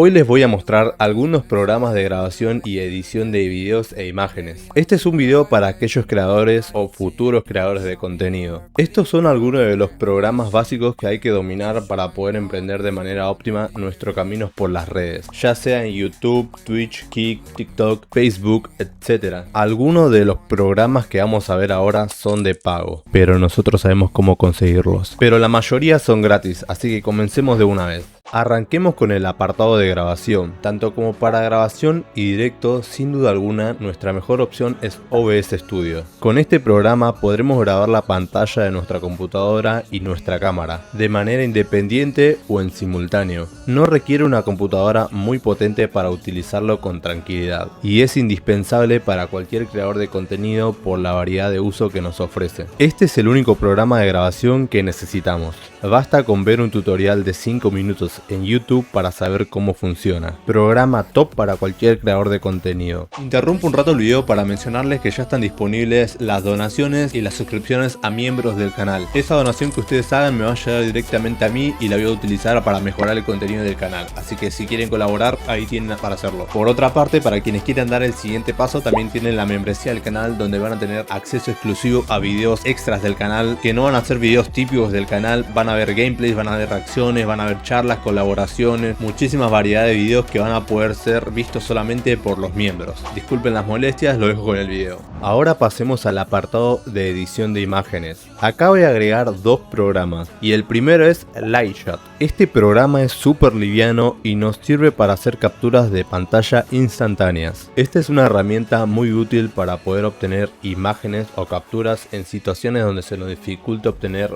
Hoy les voy a mostrar algunos programas de grabación y edición de videos e imágenes. Este es un video para aquellos creadores o futuros creadores de contenido. Estos son algunos de los programas básicos que hay que dominar para poder emprender de manera óptima nuestro camino por las redes, ya sea en YouTube, Twitch, Kick, TikTok, Facebook, etc. Algunos de los programas que vamos a ver ahora son de pago, pero nosotros sabemos cómo conseguirlos. Pero la mayoría son gratis, así que comencemos de una vez. Arranquemos con el apartado de grabación. Tanto como para grabación y directo, sin duda alguna, nuestra mejor opción es OBS Studio. Con este programa podremos grabar la pantalla de nuestra computadora y nuestra cámara, de manera independiente o en simultáneo. No requiere una computadora muy potente para utilizarlo con tranquilidad, y es indispensable para cualquier creador de contenido por la variedad de uso que nos ofrece. Este es el único programa de grabación que necesitamos. Basta con ver un tutorial de 5 minutos en YouTube para saber cómo funciona. Programa top para cualquier creador de contenido. Interrumpo un rato el video para mencionarles que ya están disponibles las donaciones y las suscripciones a miembros del canal. Esa donación que ustedes hagan me va a llegar directamente a mí y la voy a utilizar para mejorar el contenido del canal. Así que si quieren colaborar, ahí tienen para hacerlo. Por otra parte, para quienes quieran dar el siguiente paso, también tienen la membresía del canal, donde van a tener acceso exclusivo a videos extras del canal, que no van a ser videos típicos del canal. Van a ver gameplays, van a ver reacciones, van a ver charlas, colaboraciones, muchísimas variedades de videos que van a poder ser vistos solamente por los miembros. Disculpen las molestias, lo dejo con el video. Ahora pasemos al apartado de edición de imágenes. Acá voy a agregar dos programas y el primero es Lightshot. Este programa es súper liviano y nos sirve para hacer capturas de pantalla instantáneas. Esta es una herramienta muy útil para poder obtener imágenes o capturas en situaciones donde se nos dificulta obtener,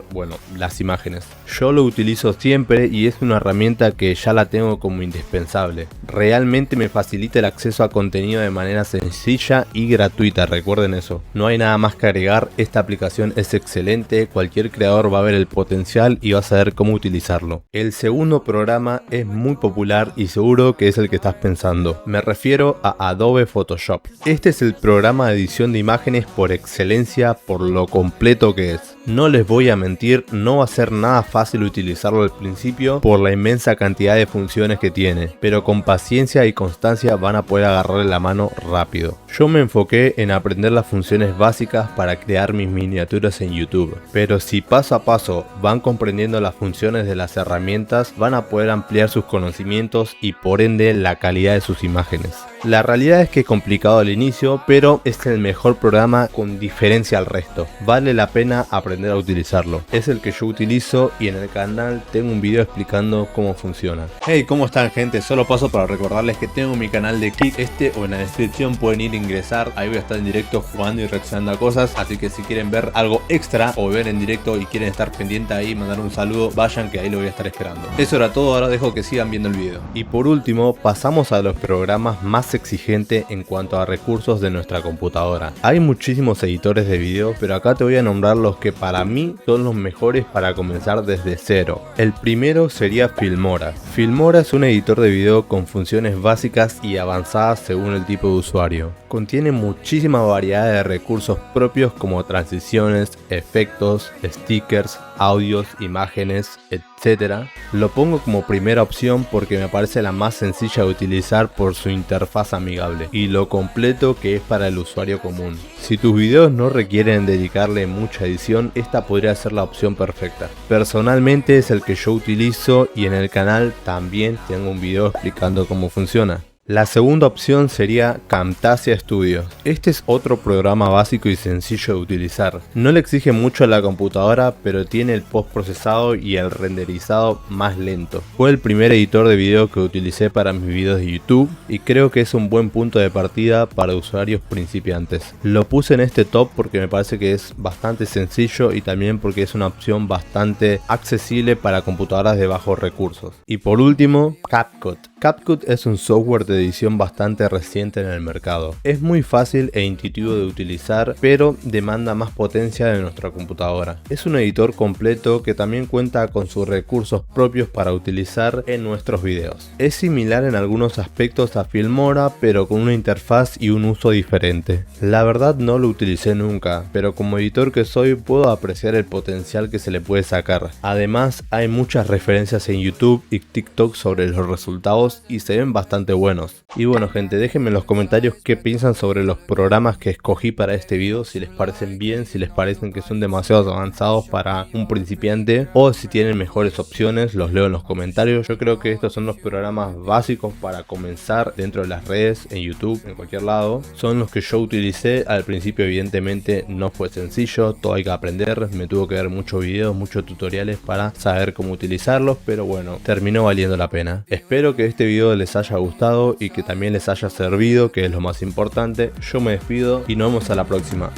las imágenes. Yo lo utilizo siempre y es una herramienta que ya la tengo como indispensable. Realmente me facilita el acceso a contenido de manera sencilla y gratuita, recuerden eso. No hay nada más que agregar, esta aplicación es excelente, cualquier creador va a ver el potencial y va a saber cómo utilizarlo. El segundo programa es muy popular y seguro que es el que estás pensando. Me refiero a Adobe Photoshop. Este es el programa de edición de imágenes por excelencia por lo completo que es. No les voy a mentir, no va a ser nada fácil utilizarlo al principio por la inmensa cantidad de funciones que tiene, pero con paciencia y constancia van a poder agarrarle la mano rápido. Yo me enfoqué en aprender las funciones básicas para crear mis miniaturas en YouTube, pero si paso a paso van comprendiendo las funciones de las herramientas, van a poder ampliar sus conocimientos y por ende la calidad de sus imágenes. La realidad es que es complicado al inicio, pero es el mejor programa con diferencia al resto. Vale la pena aprender a utilizarlo. Es el que yo utilizo y en el canal tengo un video explicando cómo funciona. Hey, ¿cómo están, gente? Solo paso para recordarles que tengo mi canal de Kick, o en la descripción pueden ir a ingresar. Ahí voy a estar en directo jugando y reaccionando a cosas, así que si quieren ver algo extra o ver en directo y quieren estar pendiente ahí, mandar un saludo, vayan que ahí lo voy a estar esperando. Eso era todo, ahora dejo que sigan viendo el video. Y por último, pasamos a los programas más exigente en cuanto a recursos de nuestra computadora. Hay muchísimos editores de video, pero acá te voy a nombrar los que para mí son los mejores para comenzar desde cero. El primero sería Filmora. Filmora es un editor de video con funciones básicas y avanzadas según el tipo de usuario. Contiene muchísima variedad de recursos propios como transiciones, efectos, stickers, audios, imágenes, etc. Lo pongo como primera opción porque me parece la más sencilla de utilizar por su interfaz amigable y lo completo que es para el usuario común. Si tus videos no requieren dedicarle mucha edición, esta podría ser la opción perfecta. Personalmente es el que yo utilizo y en el canal también tengo un video explicando cómo funciona. La segunda opción sería Camtasia Studio. Este es otro programa básico y sencillo de utilizar. No le exige mucho a la computadora, pero tiene el postprocesado y el renderizado más lento. Fue el primer editor de video que utilicé para mis videos de YouTube y creo que es un buen punto de partida para usuarios principiantes. Lo puse en este top porque me parece que es bastante sencillo y también porque es una opción bastante accesible para computadoras de bajos recursos. Y por último, CapCut. CapCut es un software de edición bastante reciente en el mercado. Es muy fácil e intuitivo de utilizar, pero demanda más potencia de nuestra computadora. Es un editor completo que también cuenta con sus recursos propios para utilizar en nuestros videos. Es similar en algunos aspectos a Filmora, pero con una interfaz y un uso diferente. La verdad no lo utilicé nunca, pero como editor que soy puedo apreciar el potencial que se le puede sacar. Además hay muchas referencias en YouTube y TikTok sobre los resultados avanzados y se ven bastante buenos. Y bueno gente, déjenme en los comentarios qué piensan sobre los programas que escogí para este video, si les parecen bien, si les parecen que son demasiado avanzados para un principiante o si tienen mejores opciones, los leo en los comentarios. Yo creo que estos son los programas básicos para comenzar dentro de las redes, en YouTube, en cualquier lado. Son los que yo utilicé. Al principio evidentemente no fue sencillo, todo hay que aprender, me tuvo que ver muchos videos, muchos tutoriales para saber cómo utilizarlos, pero bueno, terminó valiendo la pena. Espero que este video les haya gustado y que también les haya servido, que es lo más importante. Yo me despido y nos vemos a la próxima.